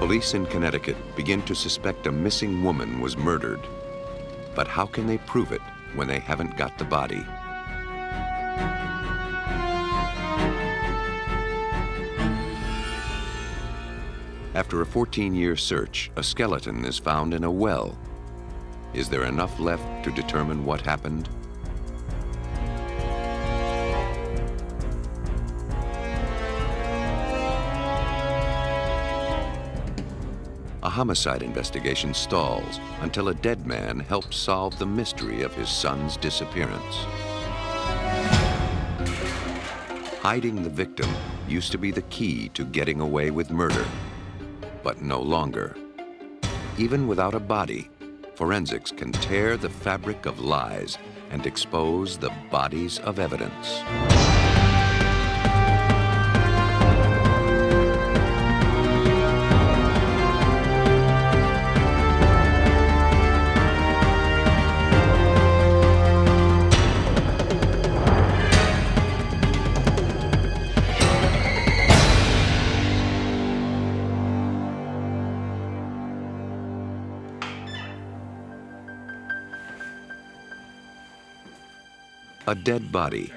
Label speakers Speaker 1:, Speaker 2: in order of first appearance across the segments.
Speaker 1: Police in Connecticut begin to suspect a missing woman was murdered. But how can they prove it when they haven't got the body? After a 14-year search, a skeleton is found in a well. Is there enough left to determine what happened? A homicide investigation stalls until a dead man helps solve the mystery of his son's disappearance. Hiding the victim used to be the key to getting away with murder, but no longer. Even without a body, forensics can tear the fabric of lies and expose the bodies of evidence. A dead body.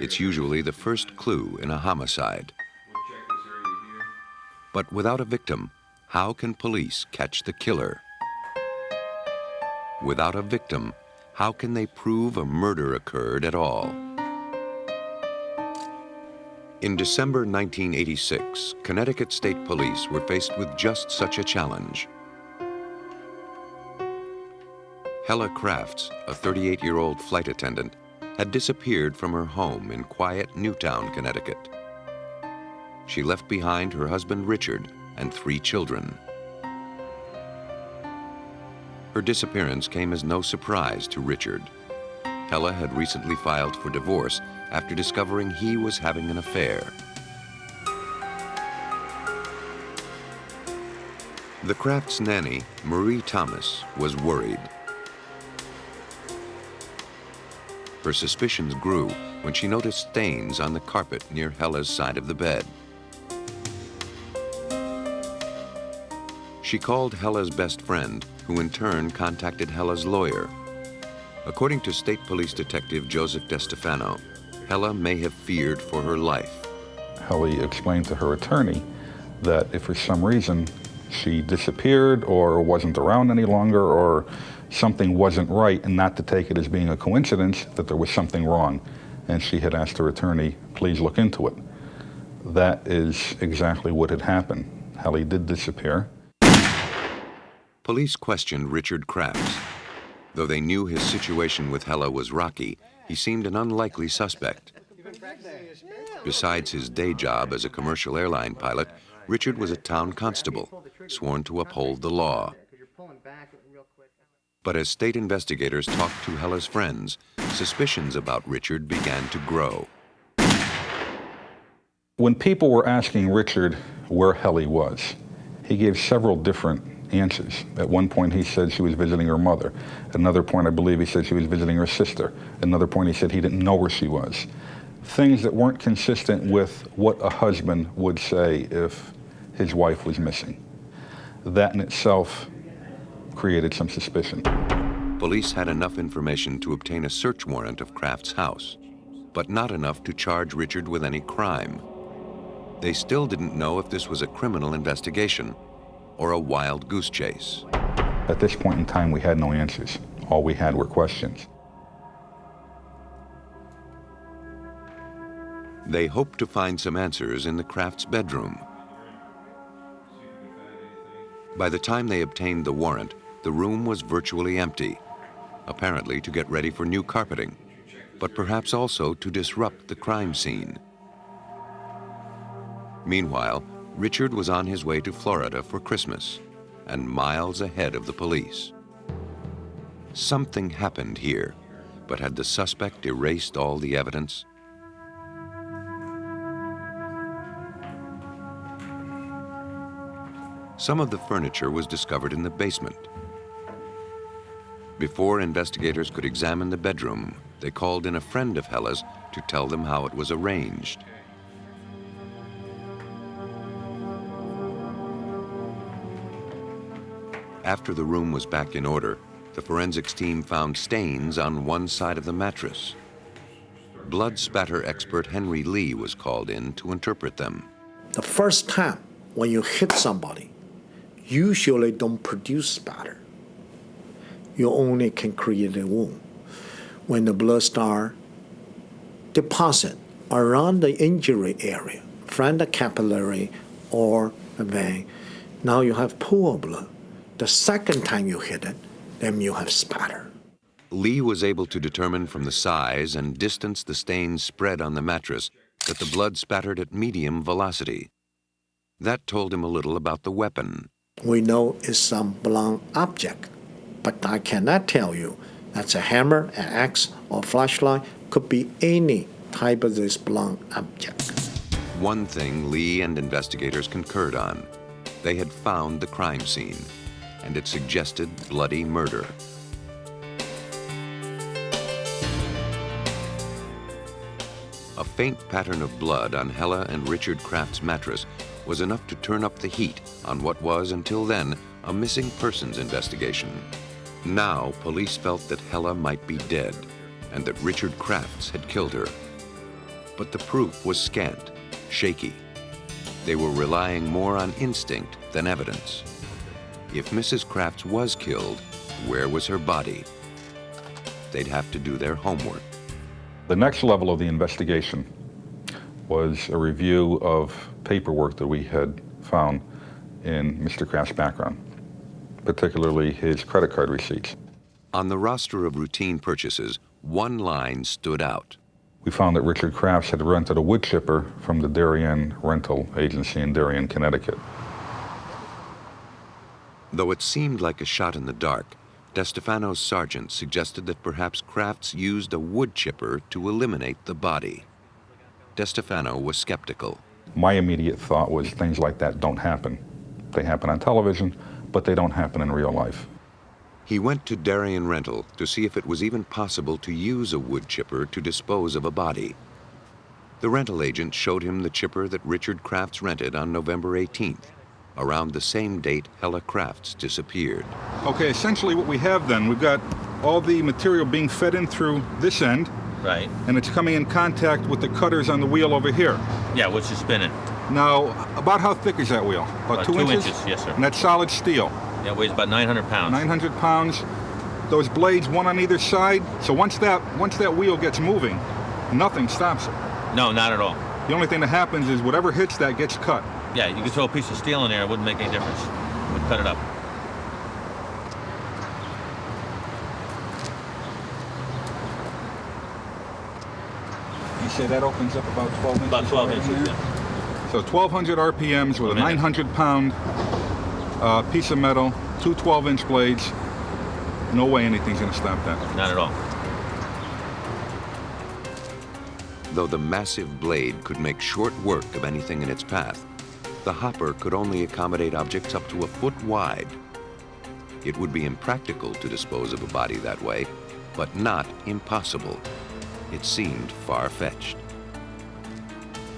Speaker 1: It's usually the first clue in a homicide. But without a victim, how can police catch the killer? Without a victim, how can they prove a murder occurred at all? In December 1986, Connecticut State Police were faced with just such a challenge. Hela Crafts, a 38-year-old flight attendant, had disappeared from her home in quiet Newtown, Connecticut. She left behind her husband Richard and 3 children. Her disappearance came as no surprise to Richard. Hela had recently filed for divorce after discovering he was having an affair. The Crafts' nanny, Marie Thomas, was worried. Her suspicions grew when she noticed stains on the carpet near Hela's side of the bed. She called Hela's best friend, who in turn contacted Hela's lawyer. According to State Police Detective Joseph DeStefano, Hela may have feared for her life.
Speaker 2: Hela explained to her attorney that if for some reason she disappeared or wasn't around any longer or something wasn't right, and not to take it as being a coincidence, that there was something wrong. And she had asked her attorney, please look into it. That is exactly what had happened. Hela did disappear.
Speaker 1: Police questioned Richard Crafts. Though they knew his situation with Hela was rocky, he seemed an unlikely suspect. Besides his day job as a commercial airline pilot, Richard was a town constable, sworn to uphold the law. But as state investigators talked to Hela's friends, suspicions about Richard began to grow.
Speaker 2: When people were asking Richard where Hela was, he gave several different answers. At one point he said she was visiting her mother. At another point I believe he said she was visiting her sister. At another point he said he didn't know where she was. Things that weren't consistent with what a husband would say if his wife was missing. That in itself created some suspicion.
Speaker 1: Police had enough information to obtain a search warrant of Crafts' house, but not enough to charge Richard with any crime. They still didn't know if this was a criminal investigation or a wild goose chase.
Speaker 2: At this point in time, we had no answers. All we had were questions.
Speaker 1: They hoped to find some answers in the Crafts' bedroom. By the time they obtained the warrant, the room was virtually empty, apparently to get ready for new carpeting, but perhaps also to disrupt the crime scene. Meanwhile, Richard was on his way to Florida for Christmas and miles ahead of the police. Something happened here, but had the suspect erased all the evidence? Some of the furniture was discovered in the basement. Before investigators could examine the bedroom, they called in a friend of Hela's to tell them how it was arranged. After the room was back in order, the forensics team found stains on one side of the mattress. Blood spatter expert Henry Lee was called in to interpret them.
Speaker 3: The first time when you hit somebody, usually don't produce spatter. You only can create a wound. When the blood starts deposit around the injury area, from the capillary or the vein, now you have pool of blood. The second time you hit it, then you have spatter.
Speaker 1: Lee was able to determine from the size and distance the stains spread on the mattress that the blood spattered at medium velocity. That told him a little about the weapon.
Speaker 3: We know it's some blunt object, but I cannot tell you that's a hammer, an axe, or flashlight. Could be any type of this blunt object.
Speaker 1: One thing Lee and investigators concurred on. They had found the crime scene, and it suggested bloody murder. A faint pattern of blood on Hela and Richard Craft's mattress was enough to turn up the heat on what was, until then, a missing persons investigation. Now, police felt that Hela might be dead and that Richard Crafts had killed her. But the proof was scant, shaky. They were relying more on instinct than evidence. If Mrs. Crafts was killed, where was her body? They'd have to do their homework.
Speaker 2: The next level of the investigation was a review of paperwork that we had found in Mr. Craft's background, particularly his credit card receipts.
Speaker 1: On the roster of routine purchases, one line stood out.
Speaker 2: We found that Richard Crafts had rented a wood chipper from the Darien Rental Agency in Darien, Connecticut.
Speaker 1: Though it seemed like a shot in the dark, DeStefano's sergeant suggested that perhaps Crafts used a wood chipper to eliminate the body. DeStefano was skeptical.
Speaker 2: My immediate thought was things like that don't happen. They happen on television, but they don't happen in real life.
Speaker 1: He went to Darien Rental to see if it was even possible to use a wood chipper to dispose of a body. The rental agent showed him the chipper that Richard Crafts rented on November 18th, around the same date Hela Crafts disappeared.
Speaker 2: Okay, essentially what we have then, we've got all the material being fed in through this end.
Speaker 4: Right.
Speaker 2: And it's coming in contact with the cutters on the wheel over here.
Speaker 4: Yeah, which is spinning.
Speaker 2: Now, about how thick is that wheel? About 2 inches?
Speaker 4: 2 inches, yes, sir.
Speaker 2: And that's solid steel.
Speaker 4: Yeah, it weighs about 900 pounds.
Speaker 2: 900 pounds. Those blades, one on either side. So once that wheel gets moving, nothing stops it.
Speaker 4: No, not at all.
Speaker 2: The only thing that happens is whatever hits that gets cut.
Speaker 4: Yeah, you could throw a piece of steel in there, it wouldn't make any difference. It would cut it up.
Speaker 2: You say that opens up about 12 inches?
Speaker 4: About 12 inches, yeah.
Speaker 2: So 1,200 RPMs with a 900-pound piece of metal, two 12-inch blades. No way anything's going to stop that.
Speaker 4: Not at all.
Speaker 1: Though the massive blade could make short work of anything in its path, the hopper could only accommodate objects up to a foot wide. It would be impractical to dispose of a body that way, but not impossible. It seemed far-fetched.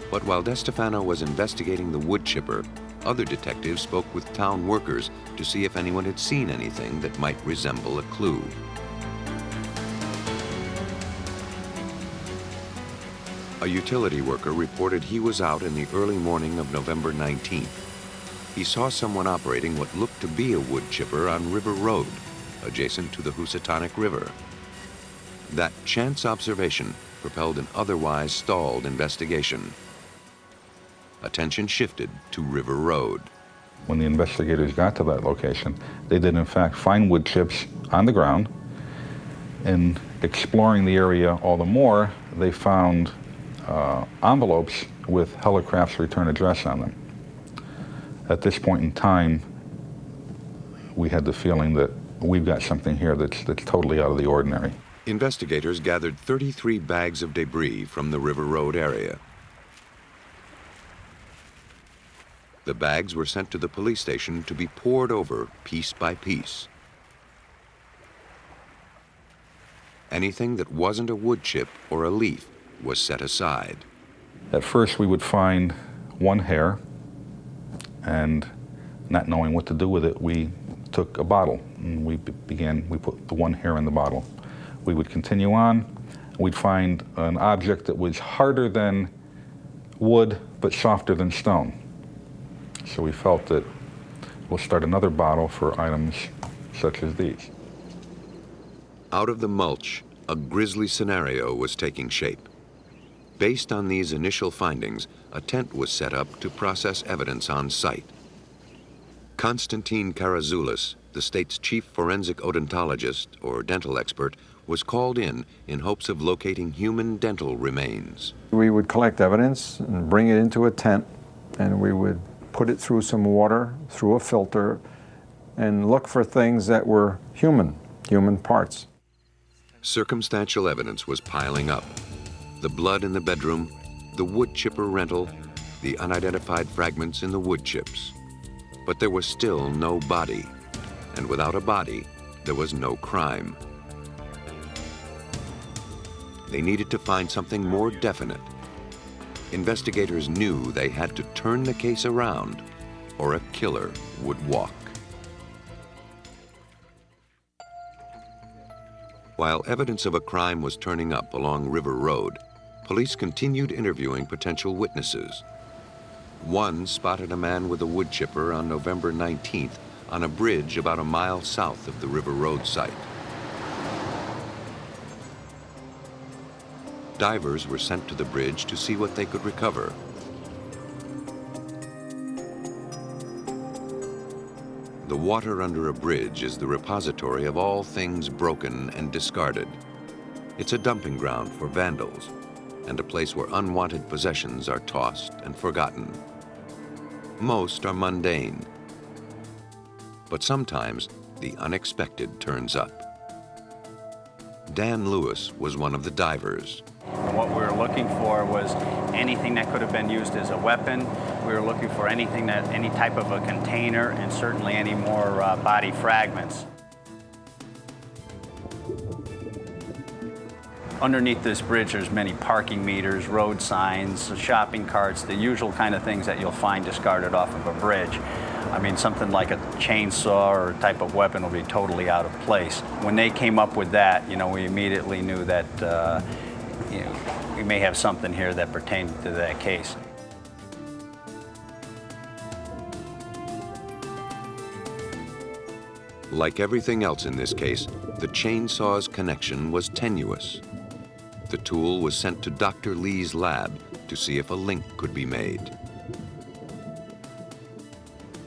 Speaker 1: But while DeStefano was investigating the wood chipper, other detectives spoke with town workers to see if anyone had seen anything that might resemble a clue. A utility worker reported he was out in the early morning of November 19th. He saw someone operating what looked to be a wood chipper on River Road, adjacent to the Housatonic River. That chance observation propelled an otherwise stalled investigation. Attention shifted to River Road.
Speaker 2: When the investigators got to that location, they did in fact find wood chips on the ground. In exploring the area all the more, they found envelopes with Hela Crafts' return address on them. At this point in time, we had the feeling that we've got something here that's totally out of the ordinary.
Speaker 1: Investigators gathered 33 bags of debris from the River Road area. The bags were sent to the police station to be poured over piece by piece. Anything that wasn't a wood chip or a leaf was set aside.
Speaker 2: At first we would find one hair, and not knowing what to do with it, we took a bottle, and we put the one hair in the bottle. We would continue on. We'd find an object that was harder than wood, but softer than stone. So we felt that we'll start another bottle for items such as these.
Speaker 1: Out of the mulch, a grisly scenario was taking shape. Based on these initial findings, a tent was set up to process evidence on site. Konstantin Karazoulis, the state's chief forensic odontologist, or dental expert, was called in hopes of locating human dental remains.
Speaker 5: We would collect evidence and bring it into a tent, and we would put it through some water, through a filter, and look for things that were human parts.
Speaker 1: Circumstantial evidence was piling up. The blood in the bedroom, the wood chipper rental, the unidentified fragments in the wood chips. But there was still no body, and without a body, there was no crime. They needed to find something more definite. Investigators knew they had to turn the case around, or a killer would walk. While evidence of a crime was turning up along River Road, police continued interviewing potential witnesses. One spotted a man with a wood chipper on November 19th on a bridge about a mile south of the River Road site. Divers were sent to the bridge to see what they could recover. The water under a bridge is the repository of all things broken and discarded. It's a dumping ground for vandals, and a place where unwanted possessions are tossed and forgotten. Most are mundane, but sometimes the unexpected turns up. Dan Lewis was one of the divers.
Speaker 6: What we were looking for was anything that could have been used as a weapon. We were looking for any type of a container, and certainly any more body fragments. Underneath this bridge, there's many parking meters, road signs, shopping carts, the usual kind of things that you'll find discarded off of a bridge. I mean, something like a chainsaw or type of weapon will be totally out of place. When they came up with that, we immediately knew that we may have something here that pertained to that case.
Speaker 1: Like everything else in this case, the chainsaw's connection was tenuous. The tool was sent to Dr. Lee's lab to see if a link could be made.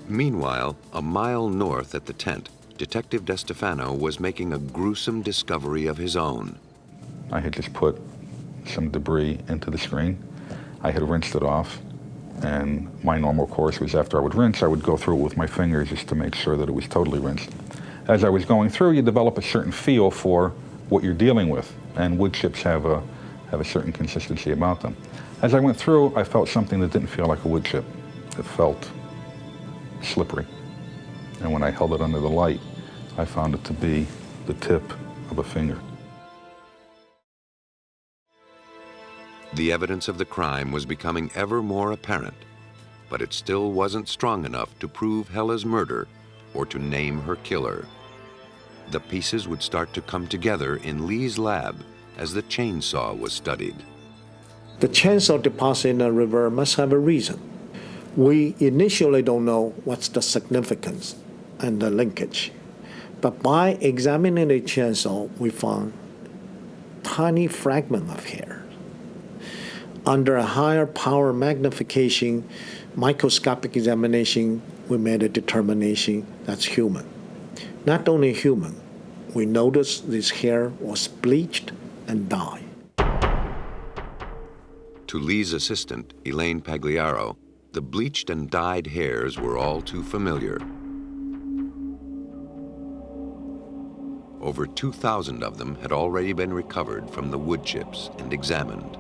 Speaker 1: Meanwhile, a mile north at the tent, Detective DeStefano was making a gruesome discovery of his own.
Speaker 2: I had just put some debris into the screen. I had rinsed it off, and my normal course was after I would rinse, I would go through it with my fingers just to make sure that it was totally rinsed. As I was going through, you develop a certain feel for what you're dealing with, and wood chips have a certain consistency about them. As I went through, I felt something that didn't feel like a wood chip. It felt slippery. And when I held it under the light, I found it to be the tip of a finger.
Speaker 1: The evidence of the crime was becoming ever more apparent, but it still wasn't strong enough to prove Hela's murder or to name her killer. The pieces would start to come together in Lee's lab as the chainsaw was studied.
Speaker 3: The chainsaw deposit in the river must have a reason. We initially don't know what's the significance and the linkage. But by examining the chainsaw, we found tiny fragment of hair. Under a higher power magnification, microscopic examination, we made a determination that's human. Not only human, we noticed this hair was bleached and dyed.
Speaker 1: To Lee's assistant, Elaine Pagliaro, the bleached and dyed hairs were all too familiar. Over 2,000 of them had already been recovered from the wood chips and examined.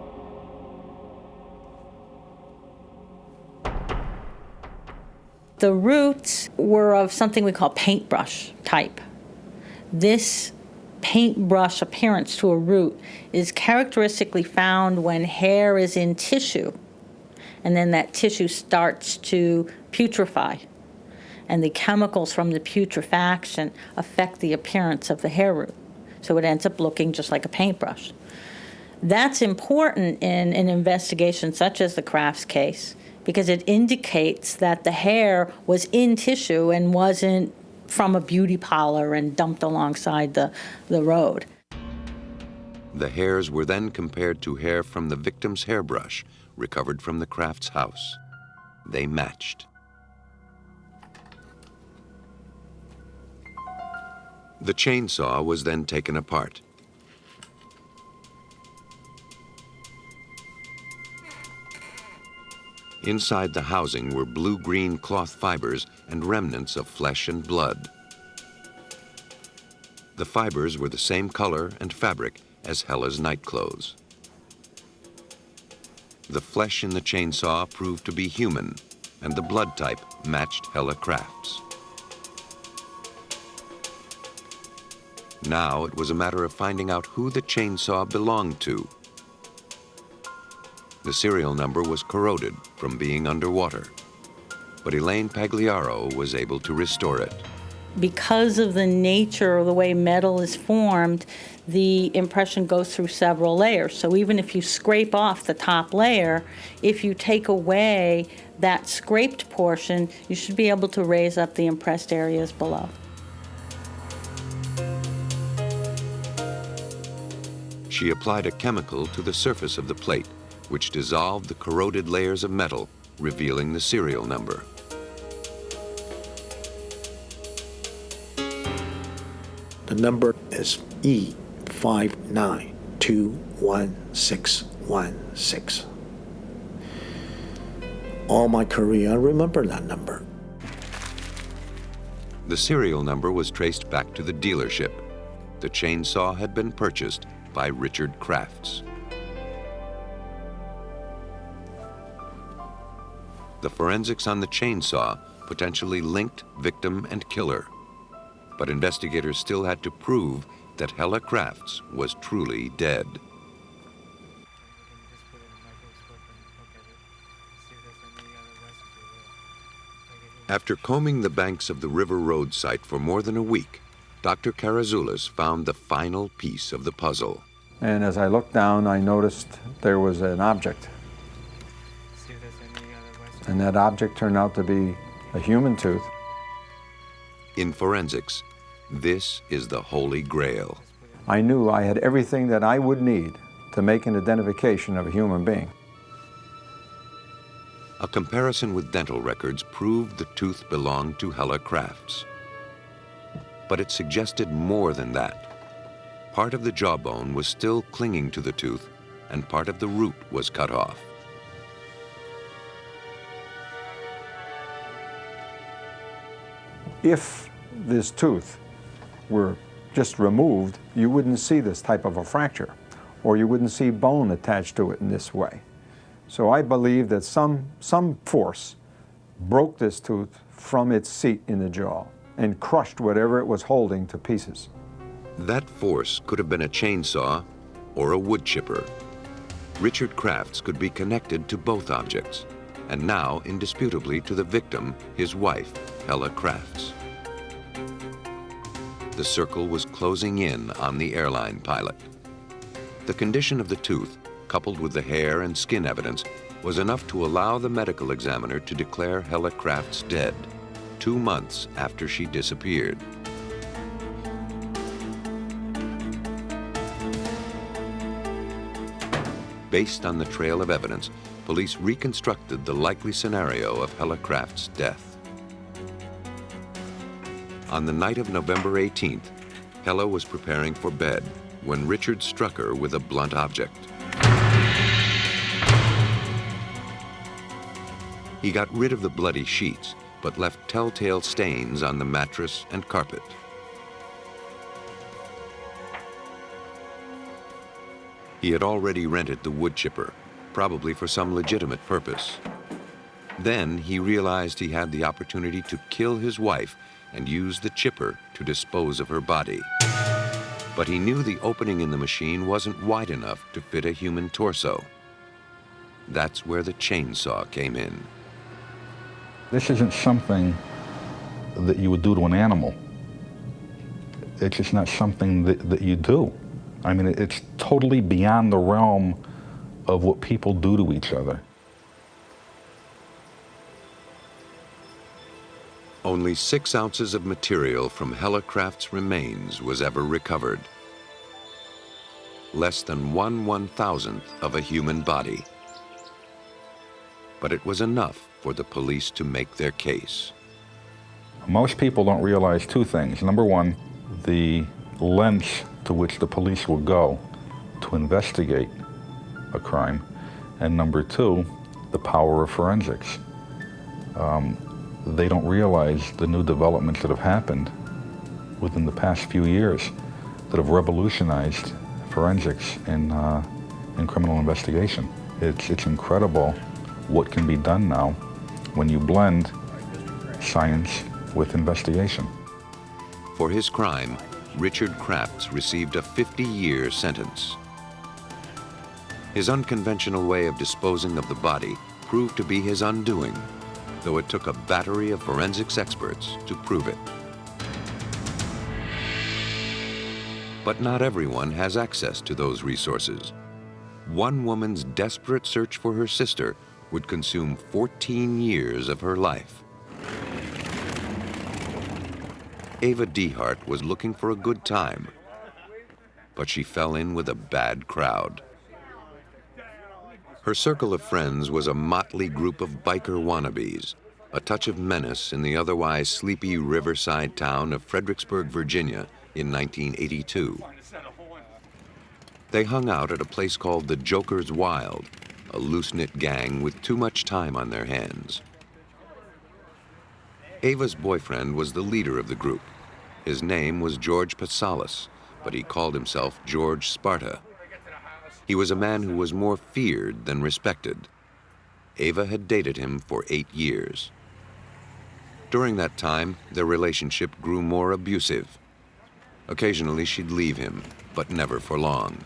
Speaker 7: The roots were of something we call paintbrush type. This paintbrush appearance to a root is characteristically found when hair is in tissue, and then that tissue starts to putrefy. and the chemicals from the putrefaction affect the appearance of the hair root. So it ends up looking just like a paintbrush. That's important in an investigation such as the Crafts case, because it indicates that the hair was in tissue and wasn't from a beauty parlor and dumped alongside the road.
Speaker 1: The hairs were then compared to hair from the victim's hairbrush recovered from the Crafts house. They matched. The chainsaw was then taken apart. Inside the housing were blue-green cloth fibers and remnants of flesh and blood. The fibers were the same color and fabric as Hela's nightclothes. The flesh in the chainsaw proved to be human, and the blood type matched Hela Crafts. Now it was a matter of finding out who the chainsaw belonged to. The serial number was corroded from being underwater, but Elaine Pagliaro was able to restore it.
Speaker 7: Because of the nature of the way metal is formed, the impression goes through several layers. So even if you scrape off the top layer, if you take away that scraped portion, you should be able to raise up the impressed areas below.
Speaker 1: She applied a chemical to the surface of the plate, which dissolved the corroded layers of metal, revealing the serial number.
Speaker 3: The number is E5921616. All my career, I remember that number.
Speaker 1: The serial number was traced back to the dealership. The chainsaw had been purchased by Richard Crafts. The forensics on the chainsaw potentially linked victim and killer, but investigators still had to prove that Hela Crafts was truly dead. After combing the banks of the River Road site for more than a week, Dr. Karazoulis found the final piece of the puzzle.
Speaker 5: And as I looked down, I noticed there was an object. And that object turned out to be a human tooth.
Speaker 1: In forensics, this is the Holy Grail.
Speaker 5: I knew I had everything that I would need to make an identification of a human being.
Speaker 1: A comparison with dental records proved the tooth belonged to Hela Crafts. But it suggested more than that. Part of the jawbone was still clinging to the tooth, and part of the root was cut off.
Speaker 5: If this tooth were just removed, you wouldn't see this type of a fracture, or you wouldn't see bone attached to it in this way. So I believe that some force broke this tooth from its seat in the jaw and crushed whatever it was holding to pieces.
Speaker 1: That force could have been a chainsaw or a wood chipper. Richard Crafts could be connected to both objects, and now indisputably to the victim, his wife, Hela Crafts. The circle was closing in on the airline pilot. The condition of the tooth, coupled with the hair and skin evidence, was enough to allow the medical examiner to declare Hela Crafts dead, 2 months after she disappeared. Based on the trail of evidence, police reconstructed the likely scenario of Hela Crafts' death. On the night of November 18th, Hela was preparing for bed when Richard struck her with a blunt object. He got rid of the bloody sheets, but left telltale stains on the mattress and carpet. He had already rented the wood chipper, probably for some legitimate purpose. Then he realized he had the opportunity to kill his wife and use the chipper to dispose of her body. But he knew the opening in the machine wasn't wide enough to fit a human torso. That's where the chainsaw came in.
Speaker 2: This isn't something that you would do to an animal. It's just not something that you do. I mean, it's totally beyond the realm of what people do to each other.
Speaker 1: Only 6 ounces of material from Hela Crafts' remains was ever recovered. Less than 1/1000th of a human body. But it was enough for the police to make their case.
Speaker 2: Most people don't realize 2 things. Number one, the lengths to which the police will go to investigate a crime. And number 2, the power of forensics. They don't realize the new developments that have happened within the past few years that have revolutionized forensics in criminal investigation. It's incredible what can be done now when you blend science with investigation.
Speaker 1: For his crime, Richard Crafts received a 50-year sentence. His unconventional way of disposing of the body proved to be his undoing, though it took a battery of forensics experts to prove it. But not everyone has access to those resources. One woman's desperate search for her sister would consume 14 years of her life. Ava Dehart was looking for a good time, but she fell in with a bad crowd. Her circle of friends was a motley group of biker wannabes, a touch of menace in the otherwise sleepy riverside town of Fredericksburg, Virginia in 1982. They hung out at a place called the Joker's Wild, a loose-knit gang with too much time on their hands. Ava's boyfriend was the leader of the group. His name was George Patales, but he called himself George Sparta. He was a man who was more feared than respected. Ava had dated him for 8 years. During that time, their relationship grew more abusive. Occasionally, she'd leave him, but never for long.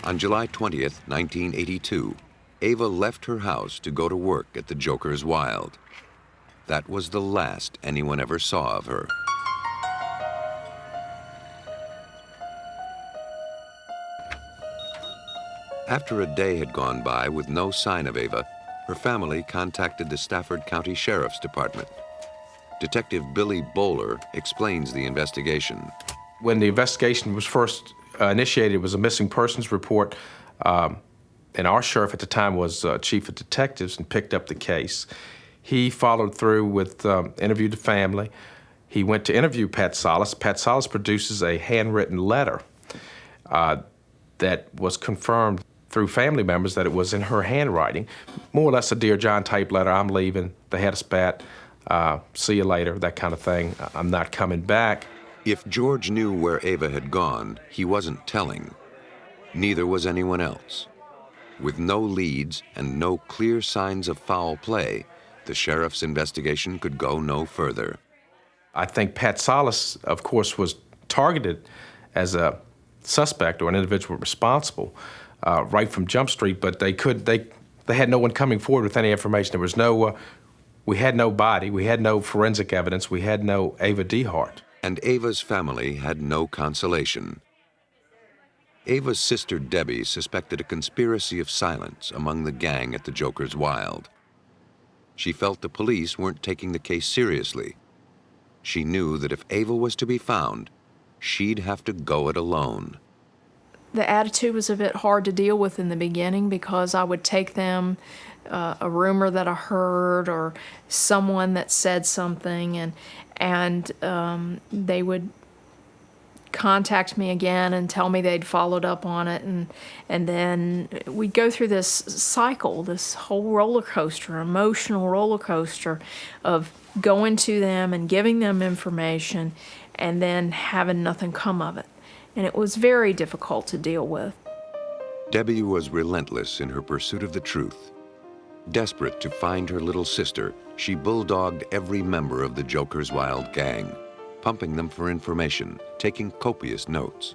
Speaker 1: On July 20th, 1982, Ava left her house to go to work at the Joker's Wild. That was the last anyone ever saw of her. After a day had gone by with no sign of Ava, her family contacted the Stafford County Sheriff's Department. Detective Billy Bowler explains the investigation.
Speaker 8: When the investigation was first initiated, it was a missing persons report, and our sheriff at the time was chief of detectives and picked up the case. He followed through with, interviewed the family. He went to interview Patales. Patales produces a handwritten letter that was confirmed through family members that it was in her handwriting, more or less a Dear John type letter. I'm leaving, they had a spat, see you later, that kind of thing. I'm not coming back.
Speaker 1: If George knew where Ava had gone, he wasn't telling. Neither was anyone else. With no leads and no clear signs of foul play, the sheriff's investigation could go no further.
Speaker 8: I think Patales, of course, was targeted as a suspect or an individual responsible right from Jump Street, but they had no one coming forward with any information. There was no, we had no body, we had no forensic evidence, we had no Ava Dehart.
Speaker 1: And Ava's family had no consolation. Ava's sister Debbie suspected a conspiracy of silence among the gang at the Joker's Wild. She felt the police weren't taking the case seriously. She knew that if Ava was to be found, she'd have to go it alone.
Speaker 9: The attitude was a bit hard to deal with in the beginning because I would take them a rumor that I heard or someone that said something, and they would contact me again and tell me they'd followed up on it, and then we'd go through this cycle, this whole roller coaster, emotional roller coaster of going to them and giving them information and then having nothing come of it. And it was very difficult to deal with.
Speaker 1: Debbie was relentless in her pursuit of the truth. Desperate to find her little sister, she bulldogged every member of the Joker's Wild gang, pumping them for information, taking copious notes.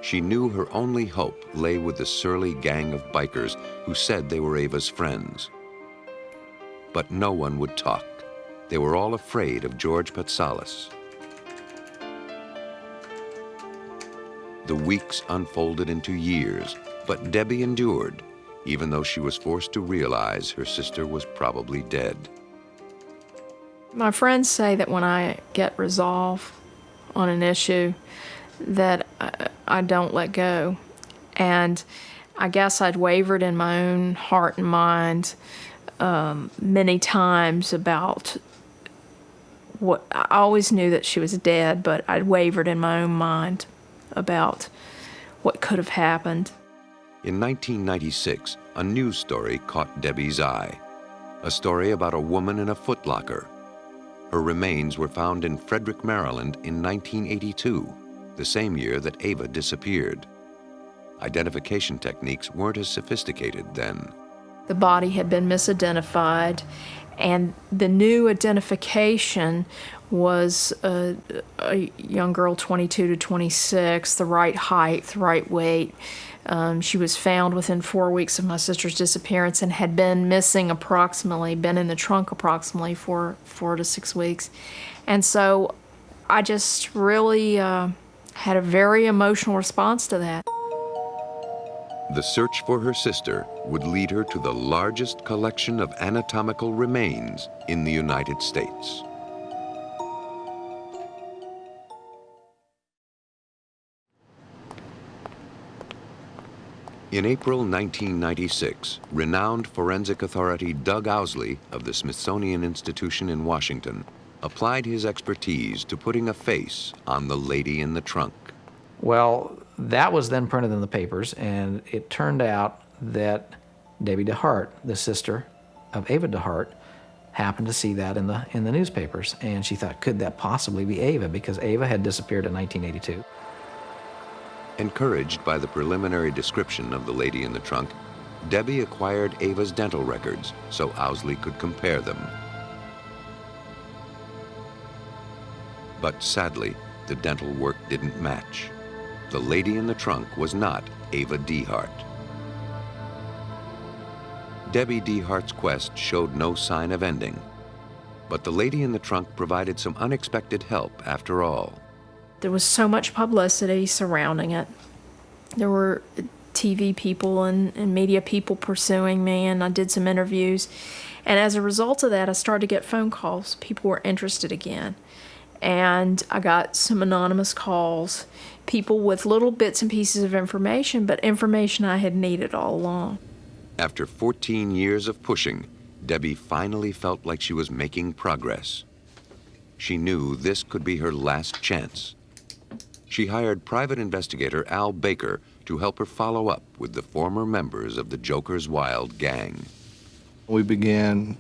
Speaker 1: She knew her only hope lay with the surly gang of bikers who said they were Ava's friends. But no one would talk. they were all afraid of George Patales. The weeks unfolded into years, but Debbie endured, even though she was forced to realize her sister was probably dead.
Speaker 9: My friends say that when I get resolve on an issue, that I don't let go. And I guess I'd wavered in my own heart and mind many times about what I always knew that she was dead, but I'd wavered in my own mind about what could have happened.
Speaker 1: In 1996, a news story caught Debbie's eye. A story about a woman in a footlocker. Her remains were found in Frederick, Maryland in 1982, the same year that Ava disappeared. Identification techniques weren't as sophisticated then.
Speaker 9: The body had been misidentified, and the new identification was a young girl, 22 to 26, the right height, the right weight. She was found within 4 weeks of my sister's disappearance and had been missing been in the trunk approximately for 4 to 6 weeks. And so I just really had a very emotional response to that.
Speaker 1: The search for her sister would lead her to the largest collection of anatomical remains in the United States. In April 1996, renowned forensic authority Doug Owsley of the Smithsonian Institution in Washington applied his expertise to putting a face on the lady in the trunk.
Speaker 10: Well, that was then printed in the papers, and it turned out that Debbie Dehart, the sister of Ava Dehart, happened to see that in the newspapers, and she thought, could that possibly be Ava? Because Ava had disappeared in 1982.
Speaker 1: Encouraged by the preliminary description of the lady in the trunk, Debbie acquired Ava's dental records so Owsley could compare them. But sadly, the dental work didn't match. The lady in the trunk was not Ava Dehart. Debbie Dehart's quest showed no sign of ending, but the lady in the trunk provided some unexpected help after all.
Speaker 9: There was so much publicity surrounding it. There were TV people and media people pursuing me, and I did some interviews. And as a result of that, I started to get phone calls. People were interested again. And I got some anonymous calls, people with little bits and pieces of information, but information I had needed all along.
Speaker 1: After 14 years of pushing, Debbie finally felt like she was making progress. She knew this could be her last chance. She hired private investigator Al Baker to help her follow up with the former members of the Joker's Wild gang.
Speaker 11: We began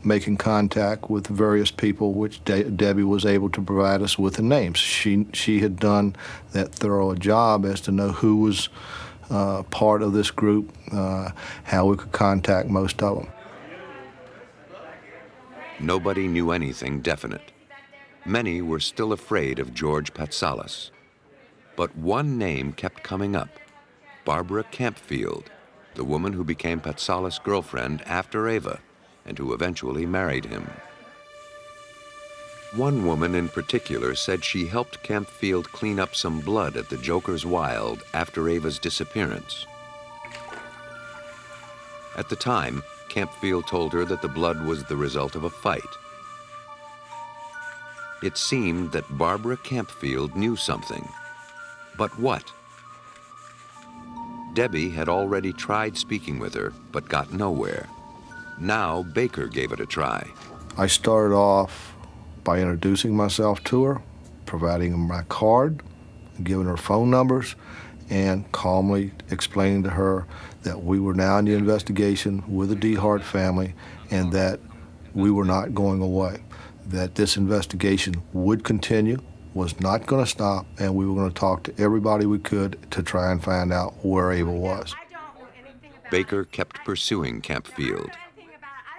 Speaker 11: making contact with various people, which Debbie was able to provide us with the names. She had done that thorough job as to know who was part of this group, how we could contact most of them.
Speaker 1: Nobody knew anything definite. Many were still afraid of George Patales. But one name kept coming up, Barbara Campfield, the woman who became Patales' girlfriend after Ava and who eventually married him. One woman in particular said she helped Campfield clean up some blood at the Joker's Wild after Ava's disappearance. At the time, Campfield told her that the blood was the result of a fight. It seemed that Barbara Campfield knew something. But what? Debbie had already tried speaking with her, but got nowhere. Now Baker gave it a try.
Speaker 11: I started off by introducing myself to her, providing her my card, giving her phone numbers, and calmly explaining to her that we were now in the investigation with the Dehart family and that we were not going away, that this investigation would continue, was not going to stop, and we were going to talk to everybody we could to try and find out where Ava was.
Speaker 1: Baker kept pursuing Campfield.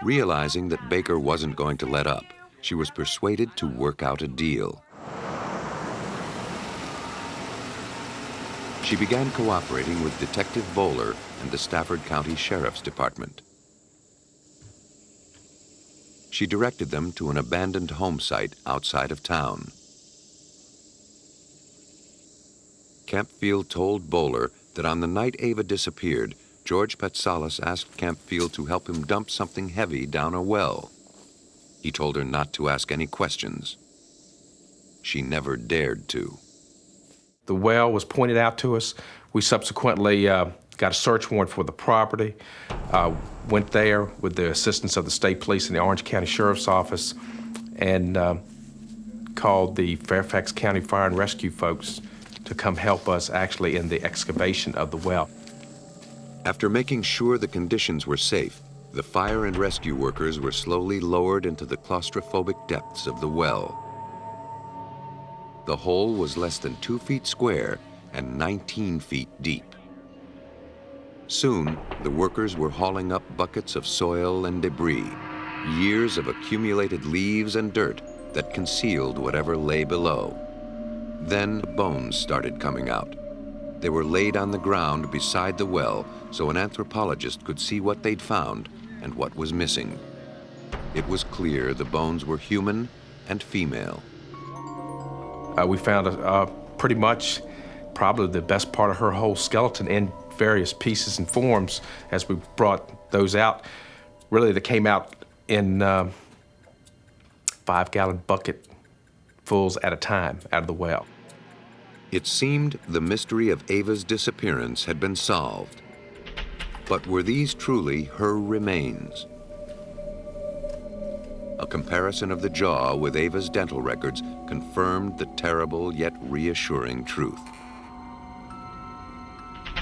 Speaker 1: Realizing that Baker wasn't going to let up, she was persuaded to work out a deal. She began cooperating with Detective Bowler and the Stafford County Sheriff's Department. she directed them to an abandoned home site outside of town. Campfield told Bowler that on the night Ava disappeared, George Patales asked Campfield to help him dump something heavy down a well. He told her not to ask any questions. She never dared to.
Speaker 8: The well was pointed out to us. We subsequently got a search warrant for the property, went there with the assistance of the state police and the Orange County Sheriff's Office, and called the Fairfax County Fire and Rescue folks to come help us actually in the excavation of the well.
Speaker 1: After making sure the conditions were safe, the fire and rescue workers were slowly lowered into the claustrophobic depths of the well. The hole was less than 2 feet square and 19 feet deep. Soon, the workers were hauling up buckets of soil and debris, years of accumulated leaves and dirt that concealed whatever lay below. Then bones started coming out. They were laid on the ground beside the well so an anthropologist could see what they'd found and what was missing. It was clear the bones were human and female.
Speaker 8: We found pretty much probably the best part of her whole skeleton in various pieces and forms as we brought those out. Really, they came out in 5-gallon bucket fulls at a time out of the well.
Speaker 1: It seemed the mystery of Ava's disappearance had been solved. But were these truly her remains? A comparison of the jaw with Ava's dental records confirmed the terrible yet reassuring truth.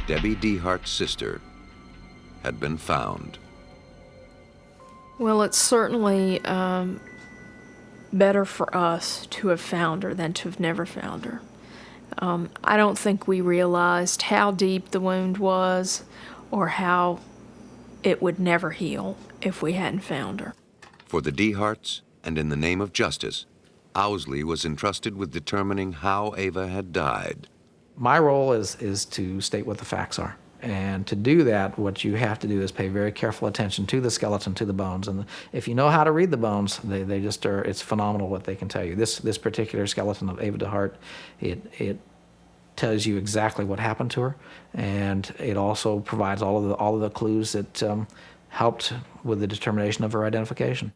Speaker 1: Debbie Dehart's sister had been found.
Speaker 9: Well, it's certainly better for us to have found her than to have never found her. I don't think we realized how deep the wound was or how it would never heal if we hadn't found her.
Speaker 1: For the Deharts, and in the name of justice, Owsley was entrusted with determining how Ava had died.
Speaker 10: My role is to state what the facts are. And to do that, what you have to do is pay very careful attention to the skeleton, to the bones. And if you know how to read the bones, they just are, it's phenomenal what they can tell you. This particular skeleton of Ava Dehart, it tells you exactly what happened to her, and it also provides all of the clues that helped with the determination of her identification.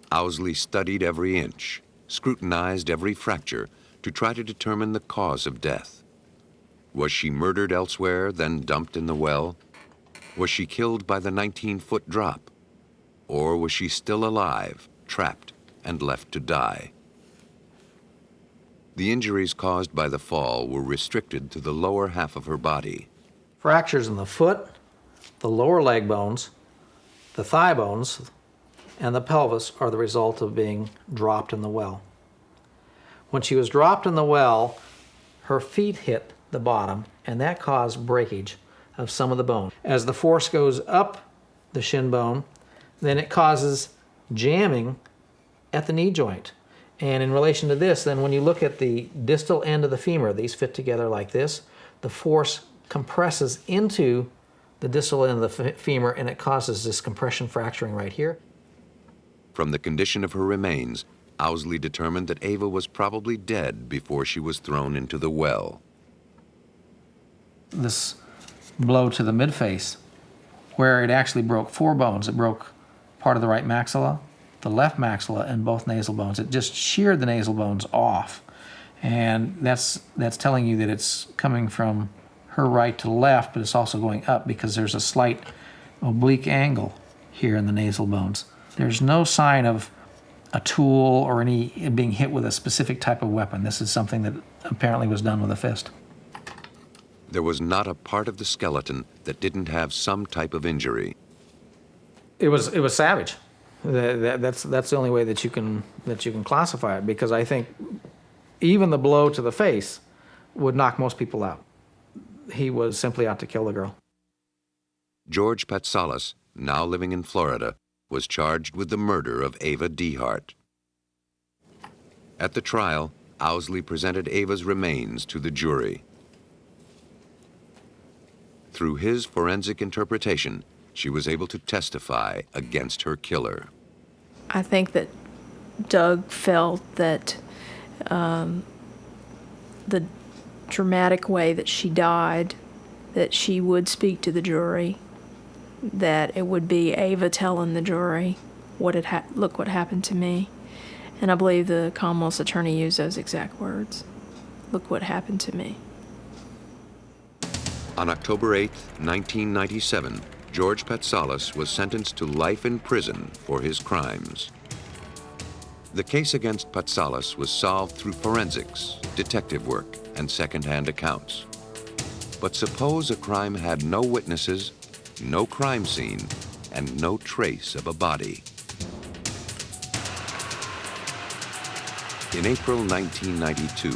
Speaker 1: Owsley studied every inch, scrutinized every fracture to try to determine the cause of death. Was she murdered elsewhere, then dumped in the well? Was she killed by the 19-foot drop? Or was she still alive, trapped, and left to die? The injuries caused by the fall were restricted to the lower half of her body.
Speaker 10: Fractures in the foot, the lower leg bones, the thigh bones, and the pelvis are the result of being dropped in the well. When she was dropped in the well, her feet hit the bottom, and that caused breakage of some of the bone. As the force goes up the shin bone, then it causes jamming at the knee joint. And in relation to this, then when you look at the distal end of the femur, these fit together like this, the force compresses into the distal end of the femur, and it causes this compression fracturing right here.
Speaker 1: From the condition of her remains, Owsley determined that Ava was probably dead before she was thrown into the well.
Speaker 10: This blow to the midface, where it actually broke 4 bones. It broke part of the right maxilla, the left maxilla, and both nasal bones. It just sheared the nasal bones off. And that's telling you that it's coming from her right to left, but it's also going up because there's a slight oblique angle here in the nasal bones. There's no sign of a tool or any being hit with a specific type of weapon. This is something that apparently was done with a fist.
Speaker 1: There was not a part of the skeleton that didn't have some type of injury.
Speaker 10: It was savage. That's the only way that you can classify it, because I think even the blow to the face would knock most people out. He was simply out to kill the girl.
Speaker 1: George Patales, now living in Florida, was charged with the murder of Ava Dehart. At the trial, Owsley presented Ava's remains to the jury. Through his forensic interpretation, she was able to testify against her killer.
Speaker 9: I think that Doug felt that the dramatic way that she died, that she would speak to the jury, that it would be Ava telling the jury look what happened to me. And I believe the Commonwealth's attorney used those exact words. Look what happened to me.
Speaker 1: On October 8, 1997, George Patales was sentenced to life in prison for his crimes. The case against Patales was solved through forensics, detective work, and second-hand accounts. But suppose a crime had no witnesses, no crime scene, and no trace of a body. In April 1992,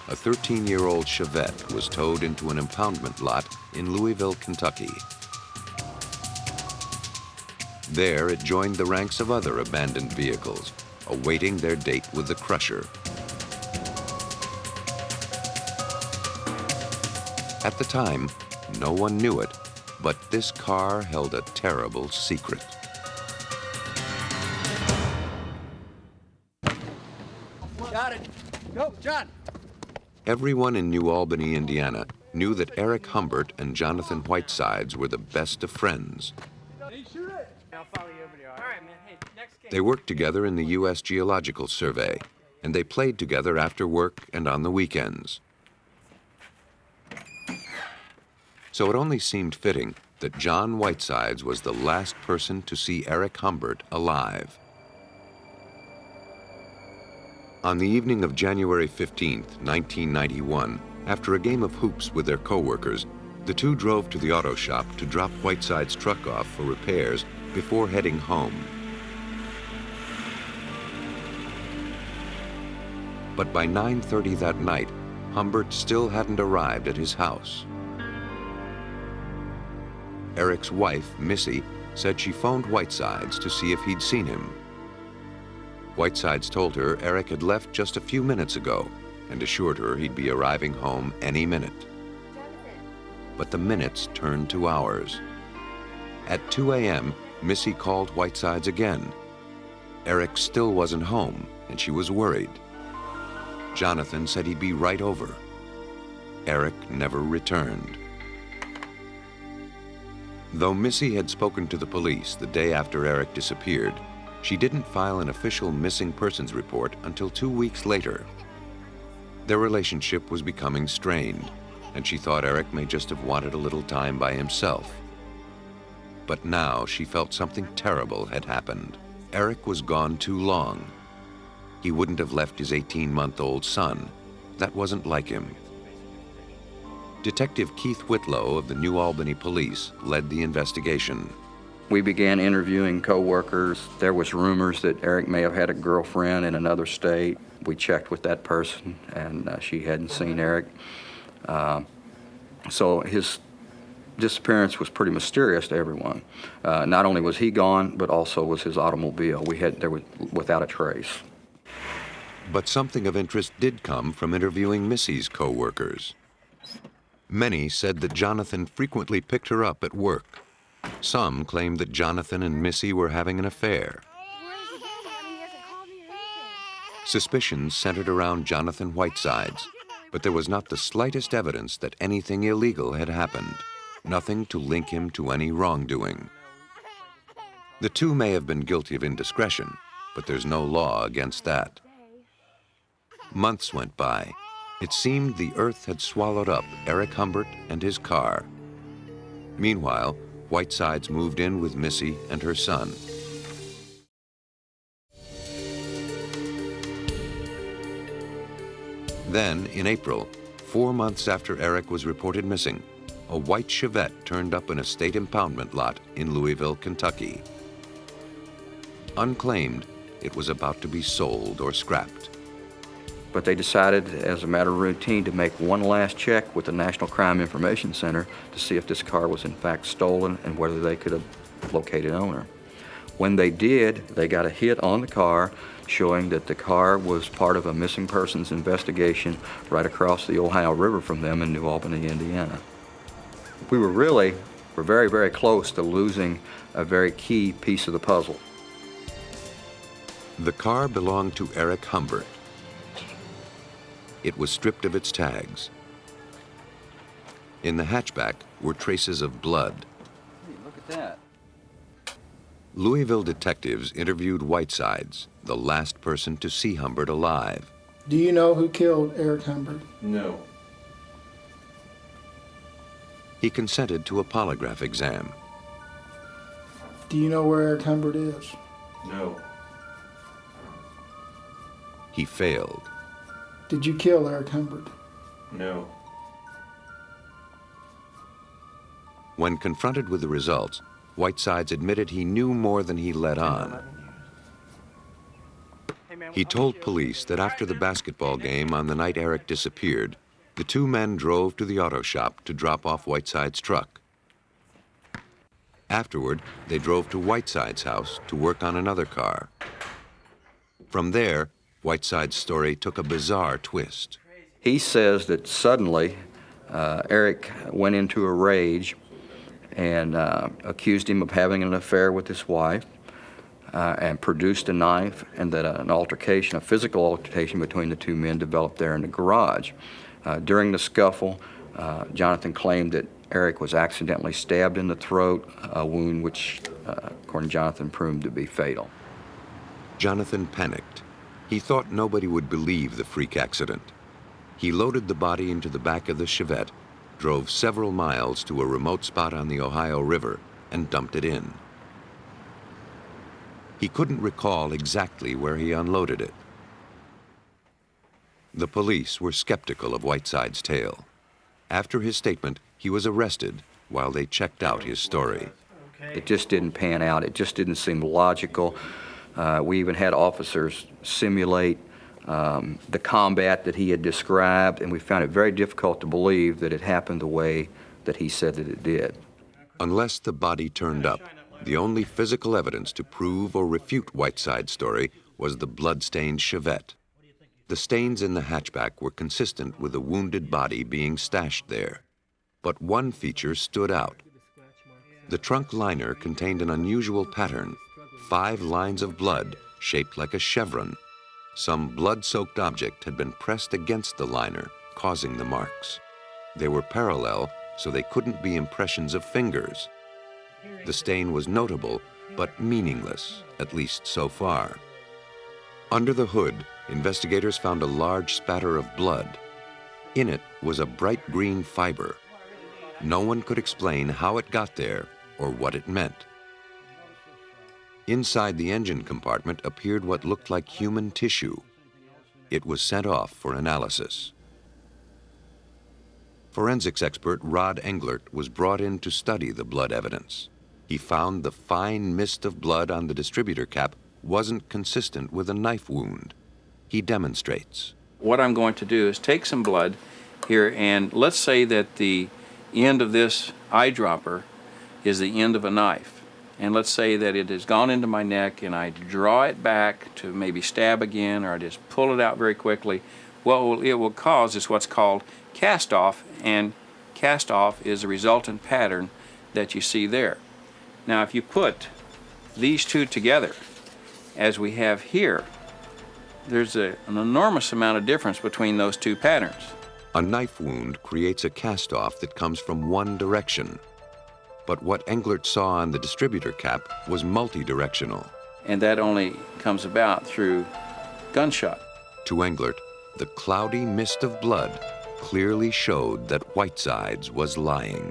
Speaker 1: a 13-year-old Chevette was towed into an impoundment lot in Louisville, Kentucky. There, it joined the ranks of other abandoned vehicles, awaiting their date with the crusher. At the time, no one knew it, but this car held a terrible secret.
Speaker 12: Got it. Go, John.
Speaker 1: Everyone in New Albany, Indiana, knew that Eric Humbert and Jonathan Whitesides were the best of friends. They worked together in the U.S. Geological Survey, and they played together after work and on the weekends. So it only seemed fitting that John Whitesides was the last person to see Eric Humbert alive. On the evening of January 15, 1991, after a game of hoops with their co-workers, the two drove to the auto shop to drop Whitesides' truck off for repairs before heading home. But by 9:30 that night, Humbert still hadn't arrived at his house. Eric's wife, Missy, said she phoned Whitesides to see if he'd seen him. Whitesides told her Eric had left just a few minutes ago and assured her he'd be arriving home any minute. But the minutes turned to hours. At 2 a.m., Missy called Whitesides again. Eric still wasn't home, and she was worried. Jonathan said he'd be right over. Eric never returned. Though Missy had spoken to the police the day after Eric disappeared, she didn't file an official missing persons report until 2 weeks later. Their relationship was becoming strained, and she thought Eric may just have wanted a little time by himself. But now she felt something terrible had happened. Eric was gone too long. He wouldn't have left his 18-month-old son. That wasn't like him. Detective Keith Whitlow of the New Albany Police led the investigation.
Speaker 13: We began interviewing co-workers. There was rumors that Eric may have had a girlfriend in another state. We checked with that person, and she hadn't seen Eric. So his disappearance was pretty mysterious to everyone. Not only was he gone, but also was his automobile. There was without a trace.
Speaker 1: But something of interest did come from interviewing Missy's co-workers. Many said that Jonathan frequently picked her up at work. Some claimed that Jonathan and Missy were having an affair. Suspicions centered around Jonathan Whitesides, but there was not the slightest evidence that anything illegal had happened, nothing to link him to any wrongdoing. The two may have been guilty of indiscretion, but there's no law against that. Months went by. It seemed the earth had swallowed up Eric Humbert and his car. Meanwhile, Whitesides moved in with Missy and her son. Then, in April, 4 months after Eric was reported missing, a white Chevette turned up in a state impoundment lot in Louisville, Kentucky. Unclaimed, it was about to be sold or scrapped.
Speaker 13: But they decided, as a matter of routine, to make one last check with the National Crime Information Center to see if this car was in fact stolen and whether they could have located owner. When they did, they got a hit on the car showing that the car was part of a missing persons investigation right across the Ohio River from them in New Albany, Indiana. We were very, very close to losing a very key piece of the puzzle.
Speaker 1: The car belonged to Eric Humbert. It was stripped of its tags. In the hatchback were traces of blood.
Speaker 13: Hey, look at that.
Speaker 1: Louisville detectives interviewed Whitesides, the last person to see Humbert alive.
Speaker 14: Do you know who killed Eric Humbert?
Speaker 8: No.
Speaker 1: He consented to a polygraph exam.
Speaker 14: Do you know where Eric Humbert is?
Speaker 8: No.
Speaker 1: He failed.
Speaker 14: Did you kill Eric Humbert?
Speaker 8: No.
Speaker 1: When confronted with the results, Whitesides admitted he knew more than he let on. He told police that after the basketball game on the night Eric disappeared, the two men drove to the auto shop to drop off Whitesides' truck. Afterward, they drove to Whitesides' house to work on another car. From there, Whitesides' story took a bizarre twist.
Speaker 13: He says that suddenly Eric went into a rage and accused him of having an affair with his wife and produced a knife, and that an altercation, a physical altercation between the two men developed there in the garage. During the scuffle, Jonathan claimed that Eric was accidentally stabbed in the throat, a wound which, according to Jonathan, proved to be fatal.
Speaker 1: Jonathan panicked. He thought nobody would believe the freak accident. He loaded the body into the back of the Chevette, drove several miles to a remote spot on the Ohio River, and dumped it in. He couldn't recall exactly where he unloaded it. The police were skeptical of Whitesides' tale. After his statement, he was arrested while they checked out his story.
Speaker 13: It just didn't pan out. It just didn't seem logical. We even had officers simulate the combat that he had described, and we found it very difficult to believe that it happened the way that he said that it did.
Speaker 1: Unless the body turned up, the only physical evidence to prove or refute Whitesides' story was the blood-stained Chevette. The stains in the hatchback were consistent with the wounded body being stashed there. But one feature stood out. The trunk liner contained an unusual pattern, 5 lines of blood shaped like a chevron. Some blood-soaked object had been pressed against the liner, causing the marks. They were parallel, so they couldn't be impressions of fingers. The stain was notable, but meaningless, at least so far. Under the hood, investigators found a large spatter of blood. In it was a bright green fiber. No one could explain how it got there or what it meant. Inside the engine compartment appeared what looked like human tissue. It was sent off for analysis. Forensics expert Rod Englert was brought in to study the blood evidence. He found the fine mist of blood on the distributor cap wasn't consistent with a knife wound. He demonstrates.
Speaker 15: What I'm going to do is take some blood here, and let's say that the end of this eyedropper is the end of a knife. And let's say that it has gone into my neck and I draw it back to maybe stab again, or I just pull it out very quickly. What it will cause is what's called cast off, and cast off is the resultant pattern that you see there. Now if you put these two together, as we have here, there's an enormous amount of difference between those two patterns.
Speaker 1: A knife wound creates a cast-off that comes from one direction. But what Englert saw on the distributor cap was multi-directional.
Speaker 15: And that only comes about through gunshot.
Speaker 1: To Englert, the cloudy mist of blood clearly showed that Whitesides was lying.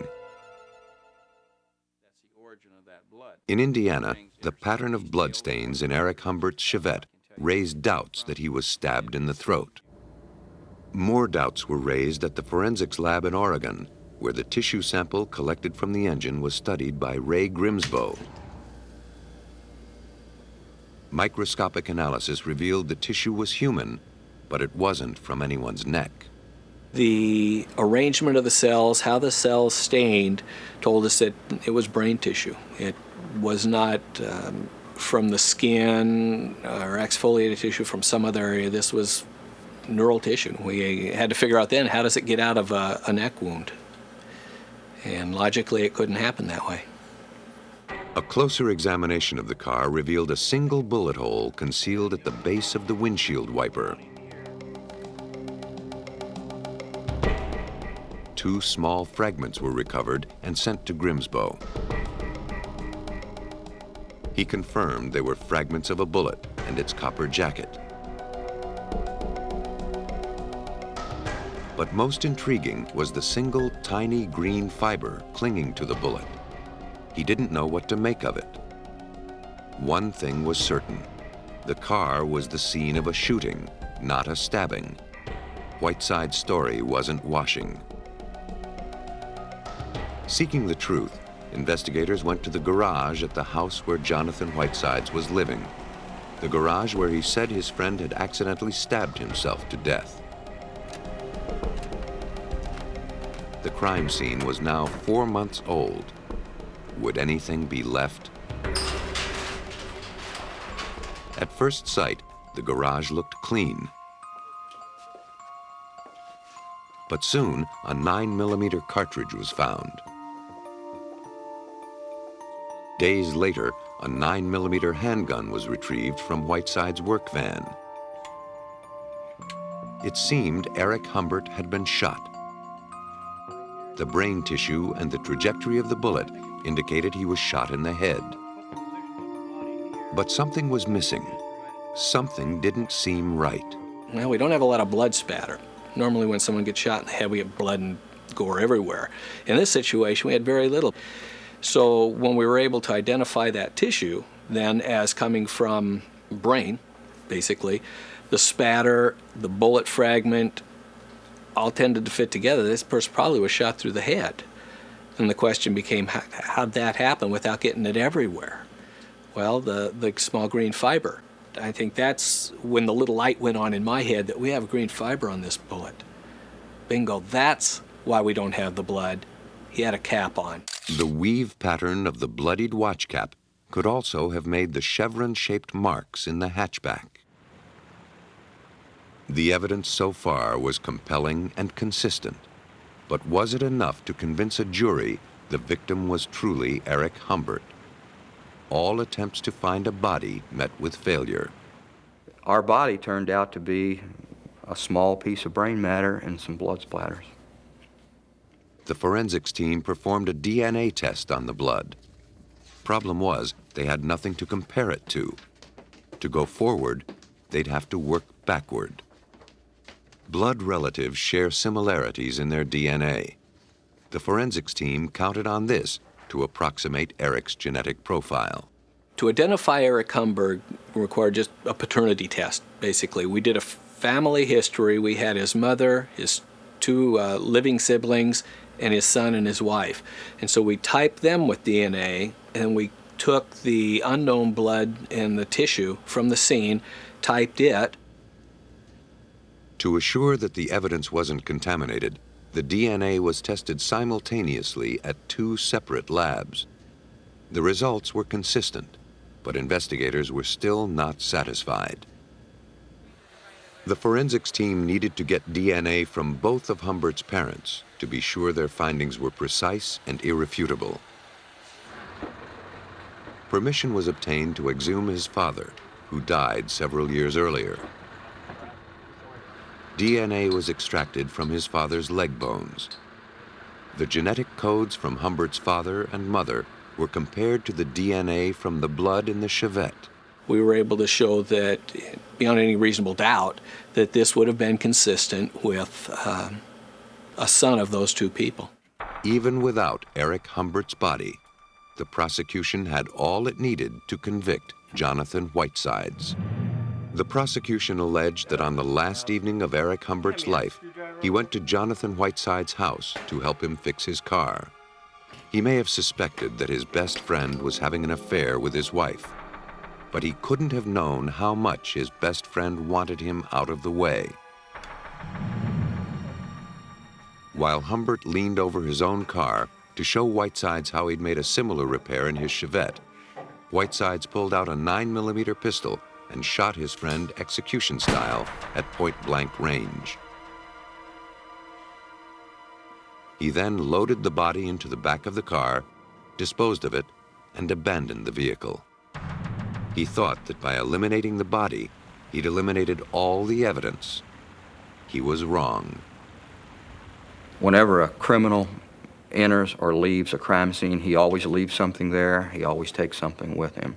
Speaker 15: That's the origin of that blood.
Speaker 1: In Indiana, the pattern of bloodstains in Eric Humbert's Chevette raised doubts that he was stabbed in the throat. More doubts were raised at the forensics lab in Oregon, where the tissue sample collected from the engine was studied by Ray Grimsbo. Microscopic analysis revealed the tissue was human, but it wasn't from anyone's neck.
Speaker 16: The arrangement of the cells, how the cells stained, told us that it was brain tissue. It was not from the skin or exfoliated tissue from some other area. This was neural tissue. We had to figure out then, how does it get out of a neck wound? And logically, it couldn't happen that way.
Speaker 1: A closer examination of the car revealed a single bullet hole concealed at the base of the windshield wiper. 2 small fragments were recovered and sent to Grimsbo. He confirmed they were fragments of a bullet and its copper jacket. But most intriguing was the single tiny green fiber clinging to the bullet. He didn't know what to make of it. One thing was certain. The car was the scene of a shooting, not a stabbing. Whiteside's story wasn't washing. Seeking the truth, investigators went to the garage at the house where Jonathan Whitesides was living. The garage where he said his friend had accidentally stabbed himself to death. The crime scene was now 4 months old. Would anything be left? At first sight, the garage looked clean. But soon, a 9mm cartridge was found. Days later, a 9mm handgun was retrieved from Whiteside's work van. It seemed Eric Humbert had been shot. The brain tissue and the trajectory of the bullet indicated he was shot in the head. But something was missing. Something didn't seem right.
Speaker 16: Well, we don't have a lot of blood spatter. Normally when someone gets shot in the head, we have blood and gore everywhere. In this situation, we had very little. So when we were able to identify that tissue, then as coming from brain, basically, the spatter, the bullet fragment, all tended to fit together. This person probably was shot through the head. And the question became, how'd that happen without getting it everywhere? Well, the small green fiber. I think that's when the little light went on in my head that we have green fiber on this bullet. Bingo, that's why we don't have the blood. He had a cap on.
Speaker 1: The weave pattern of the bloodied watch cap could also have made the chevron-shaped marks in the hatchback. The evidence so far was compelling and consistent, but was it enough to convince a jury the victim was truly Eric Humbert? All attempts to find a body met with failure.
Speaker 13: Our body turned out to be a small piece of brain matter and some blood splatters.
Speaker 1: The forensics team performed a DNA test on the blood. Problem was, they had nothing to compare it to. To go forward, they'd have to work backward. Blood relatives share similarities in their DNA. The forensics team counted on this to approximate Eric's genetic profile.
Speaker 16: To identify Eric Humbert required just a paternity test, basically. We did a family history. We had his mother, his 2 living siblings, and his son and his wife. And so we typed them with DNA, and we took the unknown blood and the tissue from the scene, typed it.
Speaker 1: To assure that the evidence wasn't contaminated, the DNA was tested simultaneously at 2 separate labs. The results were consistent, but investigators were still not satisfied. The forensics team needed to get DNA from both of Humbert's parents to be sure their findings were precise and irrefutable. Permission was obtained to exhume his father, who died several years earlier. DNA was extracted from his father's leg bones. The genetic codes from Humbert's father and mother were compared to the DNA from the blood in the Chevette.
Speaker 16: We were able to show that, beyond any reasonable doubt, that this would have been consistent with a son of those 2 people.
Speaker 1: Even without Eric Humbert's body, the prosecution had all it needed to convict Jonathan Whitesides. The prosecution alleged that on the last evening of Eric Humbert's life, he went to Jonathan Whitesides' house to help him fix his car. He may have suspected that his best friend was having an affair with his wife, but he couldn't have known how much his best friend wanted him out of the way. While Humbert leaned over his own car to show Whitesides how he'd made a similar repair in his Chevette, Whitesides pulled out a 9mm pistol and shot his friend execution style at point-blank range. He then loaded the body into the back of the car, disposed of it, and abandoned the vehicle. He thought that by eliminating the body, he'd eliminated all the evidence. He was wrong.
Speaker 13: Whenever a criminal enters or leaves a crime scene, he always leaves something there. He always takes something with him.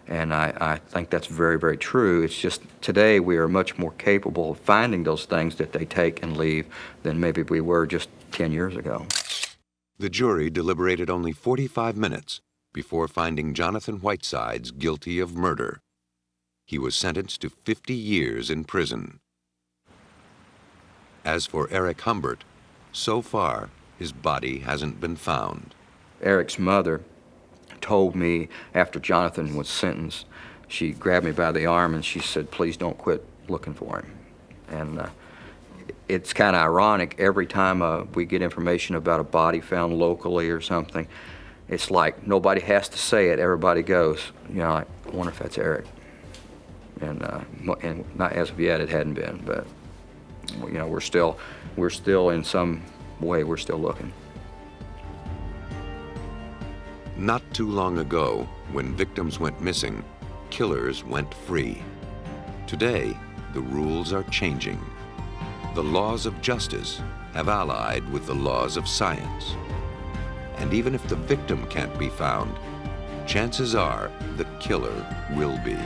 Speaker 13: And I think that's very, very true. It's just today we are much more capable of finding those things that they take and leave than maybe we were just 10 years ago.
Speaker 1: The jury deliberated only 45 minutes before finding Jonathan Whitesides guilty of murder. He was sentenced to 50 years in prison. As for Eric Humbert, so far, his body hasn't been found.
Speaker 13: Eric's mother told me after Jonathan was sentenced, she grabbed me by the arm and she said, please don't quit looking for him. And it's kind of ironic, every time we get information about a body found locally or something, it's like nobody has to say it, everybody goes, you know, I wonder if that's Eric. And not as of yet, it hadn't been, but you know, we're still in some way, we're still looking.
Speaker 1: Not too long ago, when victims went missing, killers went free. Today, the rules are changing. The laws of justice have allied with the laws of science. And even if the victim can't be found, chances are the killer will be.